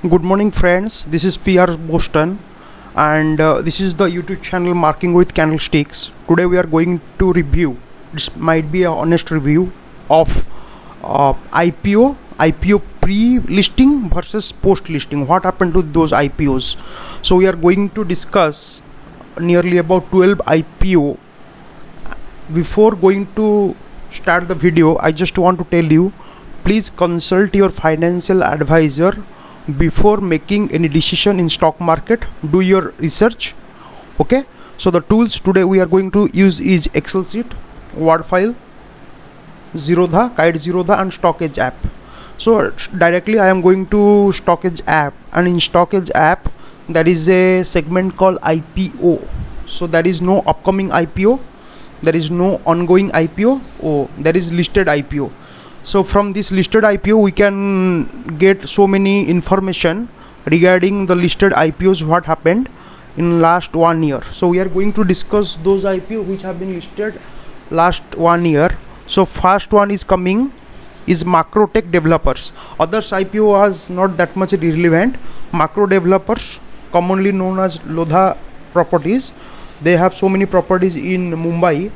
Good morning, friends. This is PR Boston, and this is the YouTube channel Marking with Candlesticks. Today, we are going to review. This might be an honest review of IPO pre-listing versus post-listing. What happened to those IPOs? So, we are going to discuss nearly about 12 IPO. Before going to start the video, I just want to tell you, please consult your financial advisor before making any decision in stock market. Do your research. Okay, so the tools today we are going to use is Excel sheet, Word file, Zerodha, Kite Zerodha, and StockEdge app. So directly I am going to StockEdge app, and in StockEdge app there is a segment called IPO. So there is no upcoming IPO, there is no ongoing IPO, there is listed IPO. So from this listed IPO we can get so many information regarding the listed IPOs, what happened in last 1 year. So we are going to discuss those IPO which have been listed last 1 year. So first one is coming is Macrotech Developers. Others IPO was not that much relevant. Macro Developers, commonly known as Lodha Properties, they have so many properties in Mumbai,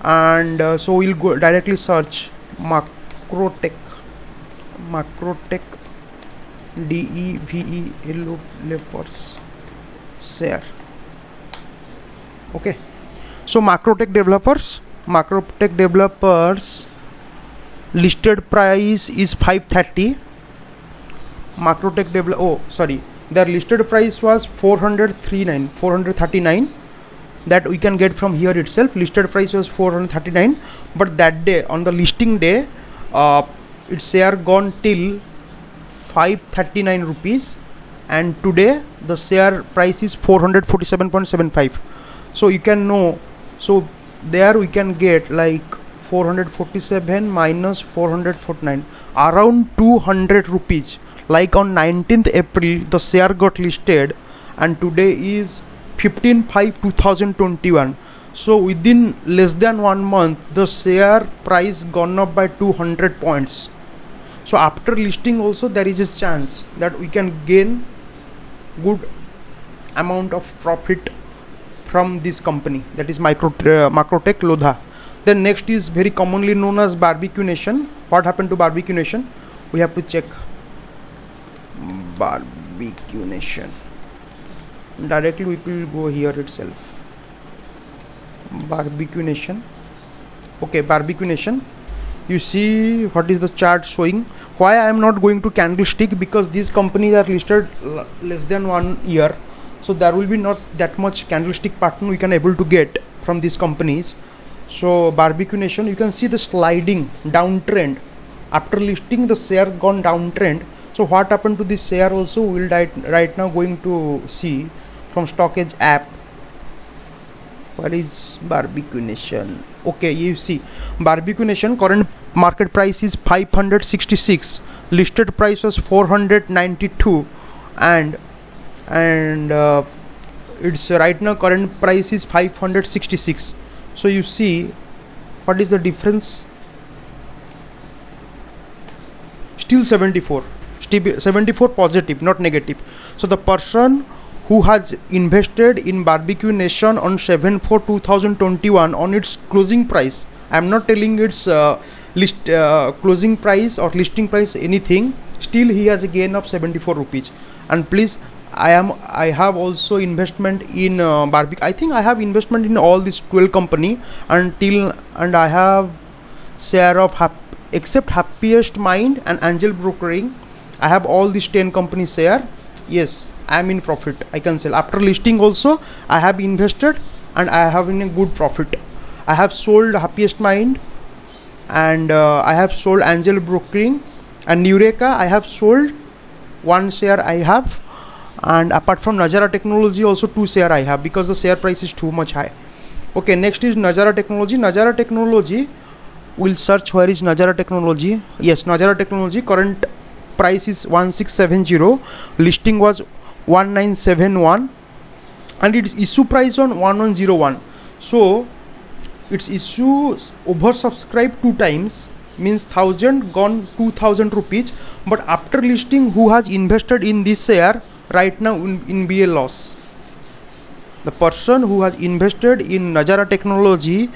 and so we'll go directly search Macrotech developers share. Okay, so Macrotech developers listed price is 530. Their listed price was 439 that we can get from here itself. Listed price was 439, but that day, on the listing day, its share gone till 539 rupees, and today the share price is 447.75. so you can know, so there we can get like 447 minus 449, around 200 rupees. Like on 19th April the share got listed, and today is 15/5/2021. So within less than 1 month the share price gone up by 200 points. So after listing also there is a chance that we can gain good amount of profit from this company, that is Macrotech Lodha. Then next is very commonly known as Barbecue Nation. What happened to Barbecue Nation? We have to check. Barbecue Nation, directly we will go here itself. Barbecue Nation. Okay, Barbecue Nation, you see what is the chart showing. Why I am not going to candlestick? Because these companies are listed less than 1 year, so there will be not that much candlestick pattern we can able to get from these companies. So Barbecue Nation, you can see the sliding downtrend. After listing the share gone downtrend. So what happened to this share also we will right now going to see from StockEdge app. What is Barbecue Nation? Okay, you see Barbecue Nation current market price is 566, listed price was 492, and it's right now current price is 566. So you see what is the difference? Still 74 positive, not negative. So the person who has invested in Barbecue Nation on 7/4/2021 on its closing price, I am not telling its closing price or listing price anything, still he has a gain of 74 rupees. And please, I have also investment in Barbecue. I think I have investment in all these 12 company and I have share of except Happiest Mind and Angel Brokering, I have all these 10 companies share. Yes, I am in profit, I can sell. After listing also I have invested and I have in a good profit. I have sold Happiest Mind, and I have sold Angel Brokering, and Nureka I have sold 1 share I have, and apart from Nazara Technology also 2 share I have, because the share price is too much high. Okay, next is Nazara Technology. We'll search where is Nazara Technology. Yes, Nazara Technology current price is 1670, listing was 1971, and its issue price on 1101. So its issue oversubscribed 2 times, means 1000 gone 2000 rupees, but after listing who has invested in this share right now in be a loss. The person who has invested in Nazara Technology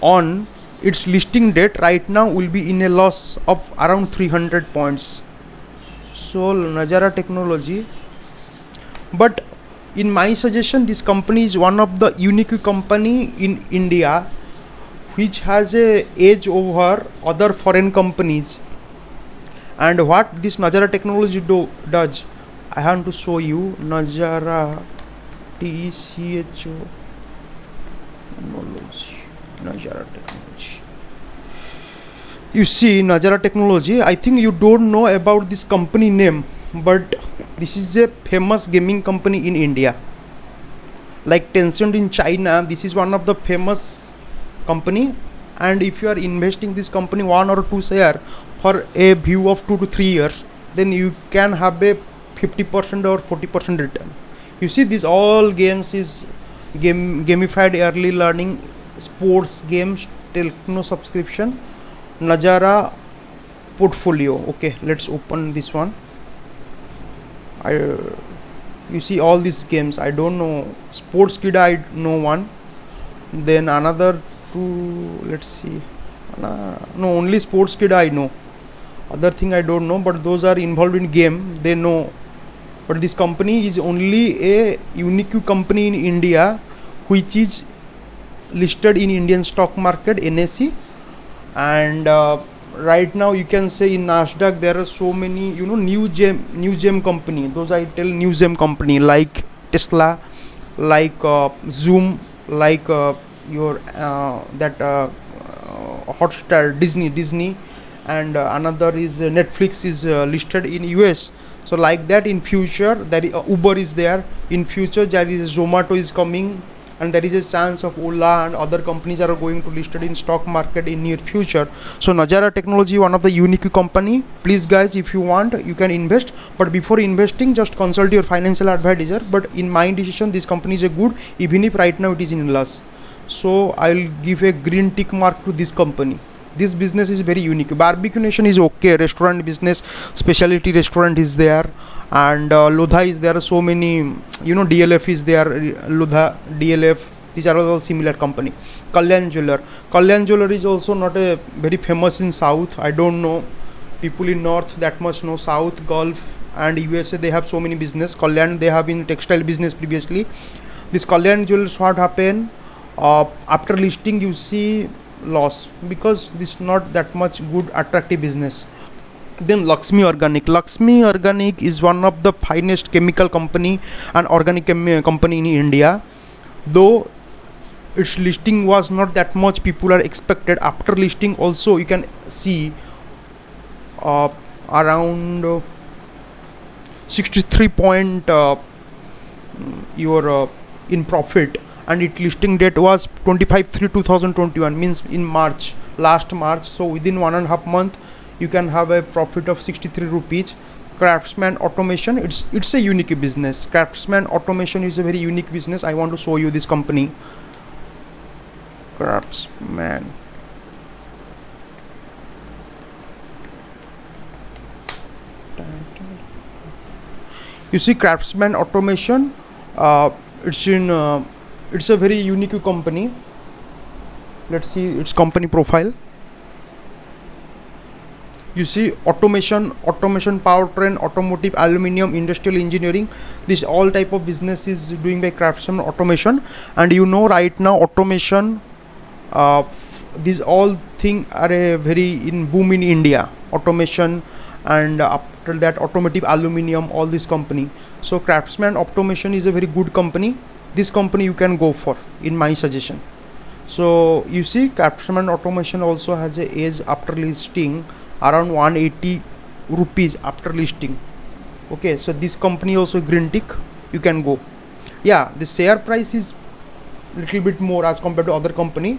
on its listing date right now will be in a loss of around 300 points. So Nazara Technology, but in my suggestion, this company is one of the unique company in India which has a edge over other foreign companies. And what this Nazara Technology does, I have to show you. Nazara TECHO Technology, Nazara Technology. You see Nazara Technology, I think you don't know about this company name, but this is a famous gaming company in India. Like Tencent in China, this is one of the famous company, and if you are investing this company 1 or 2 share for a view of 2 to 3 years, then you can have a 50% or 40% return. You see, this all games is gamified early learning, sports games, techno subscription, Nazara portfolio. Okay, let's open this one. You see all these games. I don't know. Sports Kid, I know one. Then another two. Let's see. No, only Sports Kid I know. Other thing I don't know. But those are involved in game. They know. But this company is only a unique company in India, which is listed in Indian stock market NSE, and right now you can say in Nasdaq there are so many new gem company. Those I tell new gem company like Tesla, like Zoom, like your Hotstar, Disney, and another is Netflix is listed in US. So like that, in future there is Uber is there. In future there is Zomato is coming, and there is a chance of Ola and other companies are going to listed in stock market in near future. So Nazara Technology, one of the unique company. Please guys, if you want, you can invest, but before investing just consult your financial advisor. But in my decision, this company is a good, even if right now it is in loss. So I'll give a green tick mark to this company. This business is very unique. Barbecue Nation is okay, restaurant business, specialty restaurant is there, and Lodha is there. So many, DLF is there. Lodha, DLF, these are all similar company. Kalyan Jeweler is also not a very famous in South. I don't know people in North that much know. South, Gulf and USA, they have so many business. Kalyan, they have in textile business previously. This Kalyan Jewelers, what happened after listing, you see loss, because this is not that much good attractive business. Then Laxmi Organic is one of the finest chemical company and organic company in India, though its listing was not that much people are expected. After listing also you can see around 63 point in profit, and its listing date was 25/3/2021, means in last March. So within 1.5 months you can have a profit of 63 rupees. Craftsman Automation, it's a unique business. Craftsman Automation is a very unique business. I want to show you this company. Craftsman, you see Craftsman Automation, it's a very unique company. Let's see its company profile. You see automation, powertrain, automotive, aluminium, industrial engineering. This all type of business is doing by Craftsman Automation. And right now automation, these all things are a very in boom in India. Automation, and after that automotive, aluminium, all this company. So Craftsman Automation is a very good company. This company you can go for, in my suggestion. So you see Craftsman Automation also has a age after listing around 180 rupees after listing. Okay, so this company also green tick, you can go. Yeah, the share price is little bit more as compared to other company,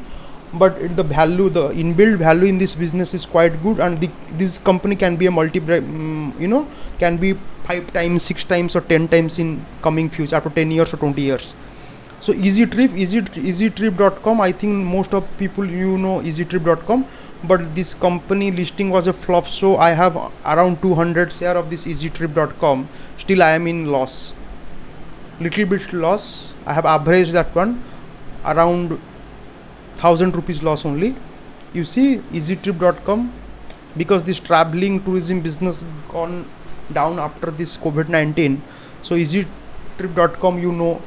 but the value, the inbuilt value in this business is quite good, and this company can be a can be 5 times, 6 times or 10 times in coming future after 10 years or 20 years. So easytrip.com, I think most of people know easytrip.com, but this company listing was a flop, so I have around 200 share of this easytrip.com. Still I am in loss, little bit loss. I have averaged that one around 1000 rupees loss only. You see easytrip.com, because this traveling tourism business gone down after this COVID-19. So easytrip.com,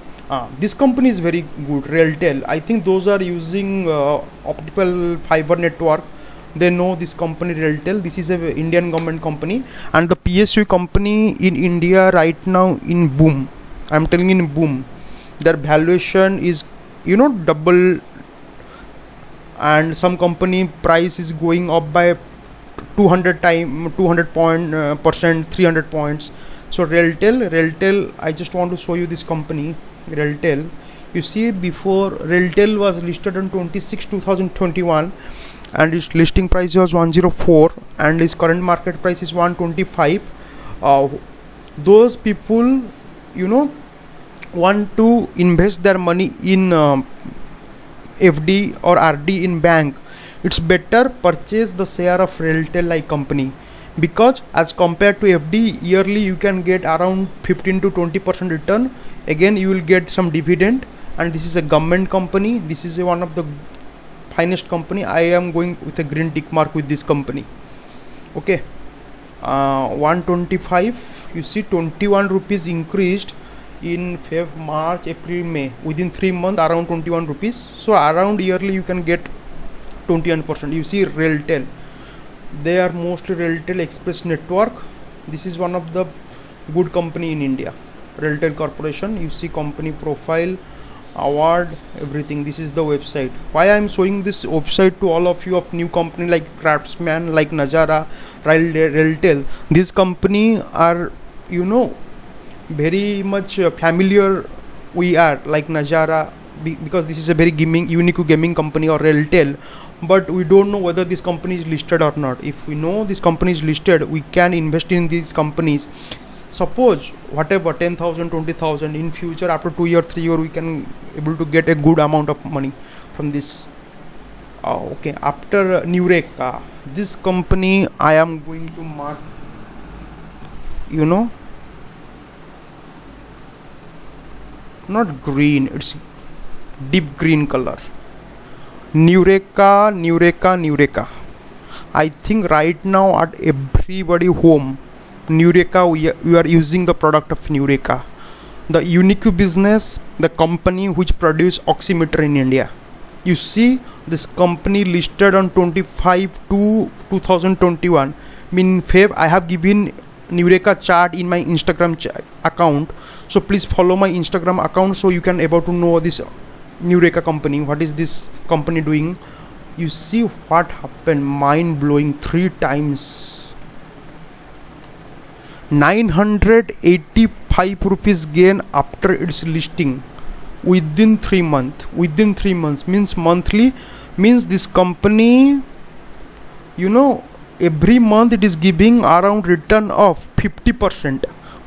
this company is very good. Realtel, I think those are using optical fiber network, they know this company Realtel. This is a Indian government company, and the PSU company in India right now in boom. I'm telling in boom. Their valuation is double, and some company price is going up by 200 percent, 300 points. So Realtel, I just want to show you this company Realtel. You see, before Realtel was listed on 2021, and its listing price was 104, and its current market price is 125. Those people want to invest their money in FD or RD in bank. It's better purchase the share of Realtel like company, because as compared to FD, yearly you can get around 15 to 20% return. Again, you will get some dividend, and this is a government company. This is one of the finest company. I am going with a green tick mark with this company. Okay, 125. You see, 21 rupees increased in Feb, March, April, May. Within 3 months, around 21 rupees. So around yearly you can get 21%. You see Realtel, they are mostly Realtel Express Network. This is one of the good company in India, Realtel Corporation. You see company profile, award, everything. This is the website. Why I am showing this website to all of you of new company like Craftsman, like Nazara, Realtel. This company are very much familiar we are, like Nazara, because this is a very unique gaming company, or Realtel, but we don't know whether this company is listed or not. If we know this company is listed, we can invest in these companies. Suppose whatever 10,000, 20,000 in future, after 2 year, 3 year, we can able to get a good amount of money from this. Okay, after Nureka, this company I am going to mark, not green, it's deep green color. Nureka. I think right now at everybody home, Nureka, we are using the product of Nureka. The Unique business, the company which produce oximeter in India. You see, this company listed on 25 to 2021. In Feb, I have given Nureka chart in my Instagram account. So please follow my Instagram account, so you can able to know this Nureka company. What is this company doing? You see what happened, mind blowing. 3 times 985 rupees gain after its listing within 3 months. Within 3 months means monthly, means this company, every month it is giving around return of 50%.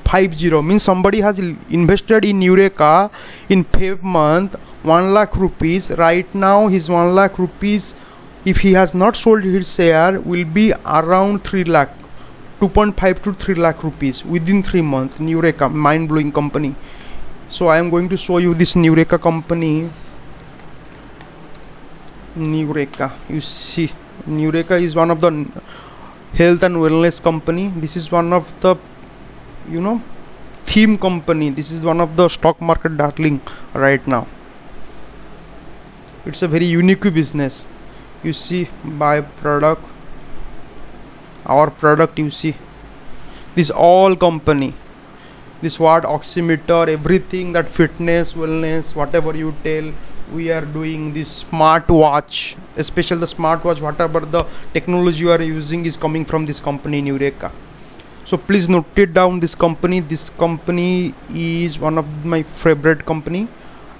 50 means somebody has invested in Nureka in Feb month 1 lakh rupees. Right now his 1 lakh rupees, if he has not sold his share, will be around 3 lakh, 2.5 to 3 lakh rupees within 3 months. Nureka, mind blowing company. So I am going to show you this Nureka company. Nureka, you see, Nureka is one of the health and wellness company. This is one of the theme company. This is one of the stock market darling right now. It's a very unique business. You see, buy product, our product. You see, this all company, this what oximeter, everything that fitness, wellness, whatever you tell, we are doing. This smartwatch, especially the smartwatch, whatever the technology you are using is coming from this company Nureka. So please note it down, this company. This company is one of my favorite company,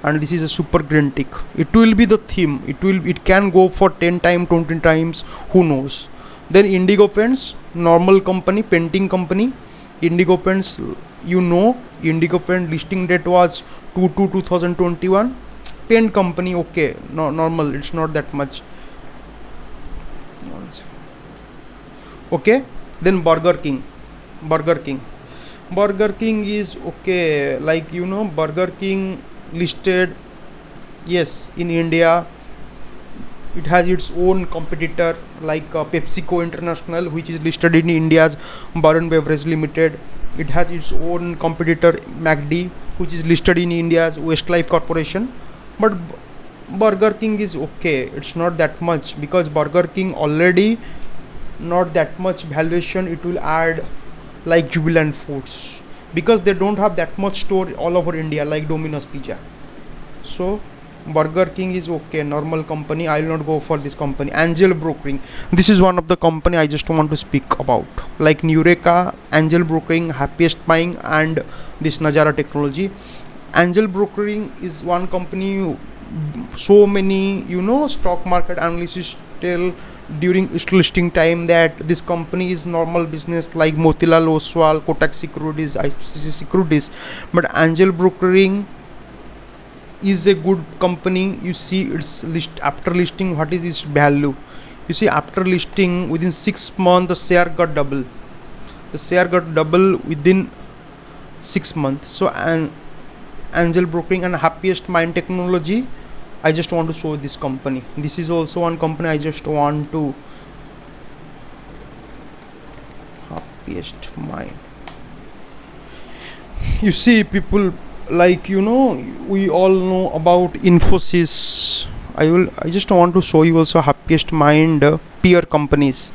and this is a super green tick. It will be the theme. It can go for 10 times, 20 times, who knows. Then Indigo Paints, normal company, painting company. Indigo Paints, you know, Indigo Paint listing date was 2/2/2021. Paint company, okay, no, normal, it's not that much. Okay, then Burger King. Burger King is okay, like you know, Burger King listed, yes, in India. It has its own competitor like PepsiCo International, which is listed in India's Varun Beverage Limited. It has its own competitor McD, which is listed in India's Westlife Corporation. But Burger King is okay, it's not that much, because Burger King already not that much valuation it will add like Jubilant Foods, because they don't have that much store all over India like Domino's Pizza. So Burger King is okay, normal company. I will not go for this company. Angel Brokering, this is one of the company I just want to speak about, like Nureka, Angel Brokering, Happiest Mind, and this Nazara Technology. Angel Brokering is one company, so many, you know, stock market analysts tell during its listing time that this company is normal business like Motilal Oswal, Kotak Securities, ICICI Securities, but Angel Brokering is a good company. You see its list after listing, what is its value. You see after listing within 6 months the share got double. Within 6 months. So Angel Brokering and Happiest Mind Technology, I just want to show this company. This is also one company I just want to. Happiest Mind. You see people, like you know, we all know about Infosys. I just want to show you also Happiest Mind peer companies.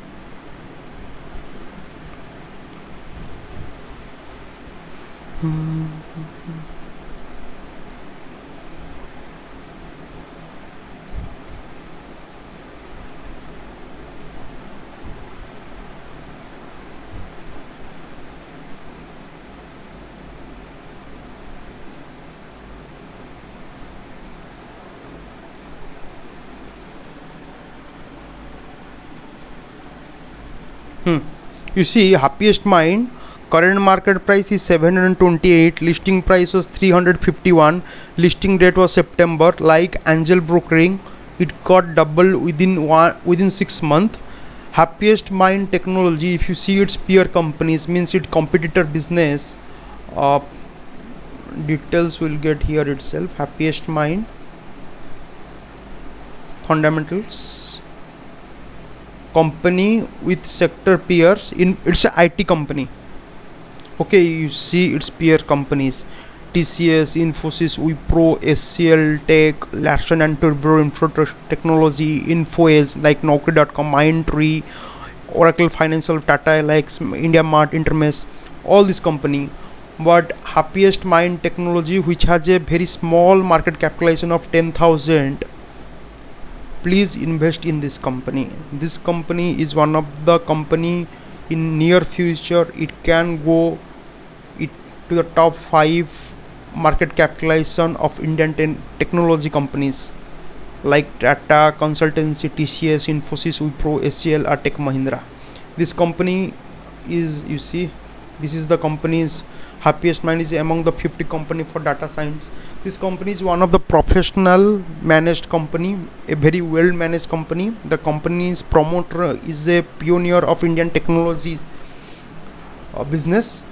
You see Happiest Mind, current market price is 728, listing price was 351, listing date was September. Like Angel Brokering, it got double within 6 months. Happiest Mind Technology, if you see its peer companies, means its competitor business, details will get here itself. Happiest Mind fundamentals, company with sector peers, in it's a IT company. Okay, you see its peer companies: TCS, Infosys, Wipro, SCL Tech, Larsen and Toubro Info Technology, Infoage like Naukri.com, Mindtree, Oracle Financial, Tata like India Mart, Intermesh, all this company. But Happiest Mind Technology, which has a very small market capitalization of 10,000, please invest in this company. This company is one of the company in near future, it can go to the top 5 market capitalization of Indian technology companies like Tata Consultancy, TCS, Infosys, Wipro, SCL or Tech Mahindra. This company is, you see, this is the company's. Happiest Mind is among the 50 company for data science. This company is one of the professional managed company, a very well managed company. The company's promoter is a pioneer of Indian technology business.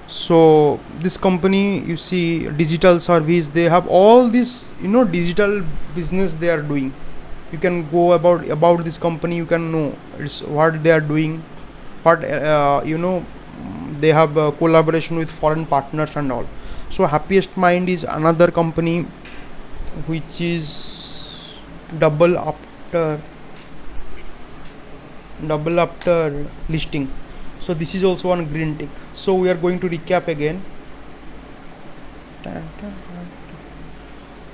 So this company, you see, digital service, they have all this, you know, digital business they are doing. You can go about this company, you can know it's what they are doing, what you know, they have collaboration with foreign partners and all. So Happiest Mind is another company which is double after listing. So this is also on green tick. So we are going to recap again.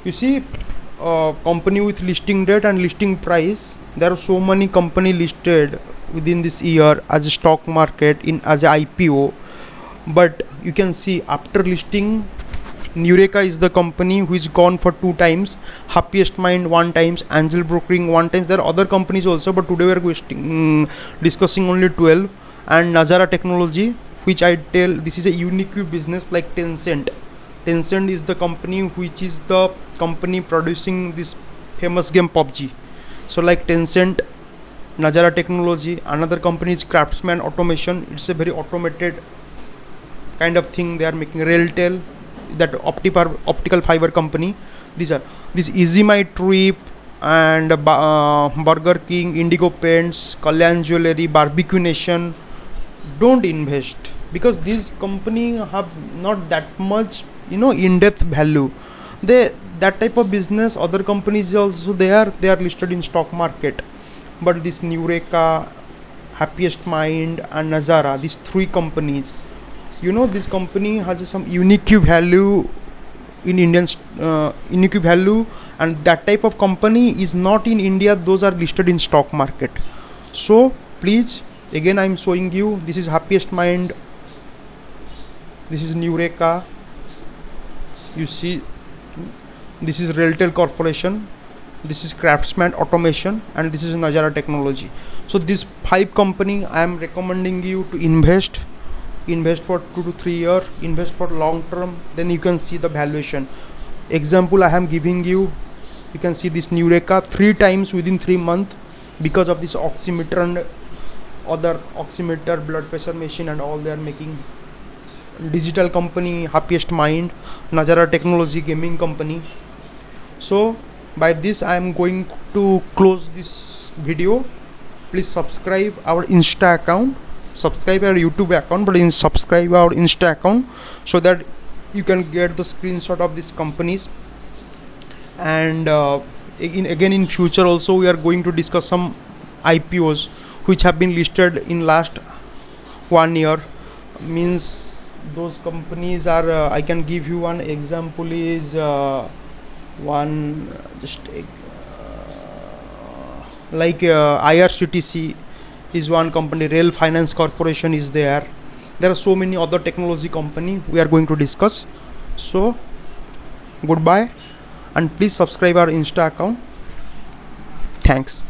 You see, company with listing date and listing price, there are so many company listed within this year as a stock market as a IPO, but you can see after listing, Nureka is the company which gone for 2 times, Happiest Mind 1 times, Angel Brokering 1 times. There are other companies also, but today we are discussing only 12. And Nazara Technology, which I tell this is a unique business like Tencent. Tencent is the company which is the company producing this famous game PUBG. So like Tencent, Nazara Technology, another company is Craftsman Automation. It's a very automated kind of thing they are making. Railtel, that optical fiber company. These are this Easy My Trip and Burger King, Indigo Paints, Kalyan Jewelry, Barbecue Nation. Don't invest because these company have not that much in-depth value. That type of business, other companies also they are listed in stock market, but this Newreka, Happiest Mind and Nazara, these three companies, this company has some unique value in Indian unique value, and that type of company is not in India. Those are listed in stock market. So please, again I am showing you, this is Happiest Mind, this is Newreka, you see, this is Railtel Corporation, this is Craftsman Automation, and this is Nazara Technology. So these 5 company I am recommending you to invest for 2 to 3 years, invest for long term, then you can see the valuation. Example I am giving you can see this Newreka 3 times within 3 months because of this oximeter and other oximeter, blood pressure machine and all they are making. Digital company Happiest Mind, Nazara Technology gaming company. So by this I am going to close this video. Please subscribe our Insta account, subscribe our YouTube account, but subscribe our Insta account so that you can get the screenshot of these companies. And again in future also we are going to discuss some IPOs which have been listed in last 1 year. Means those companies are I can give you one example is like IRCTC is one company, Rail Finance Corporation is there. There are so many other technology company we are going to discuss. So goodbye, and please subscribe our Insta account. Thanks.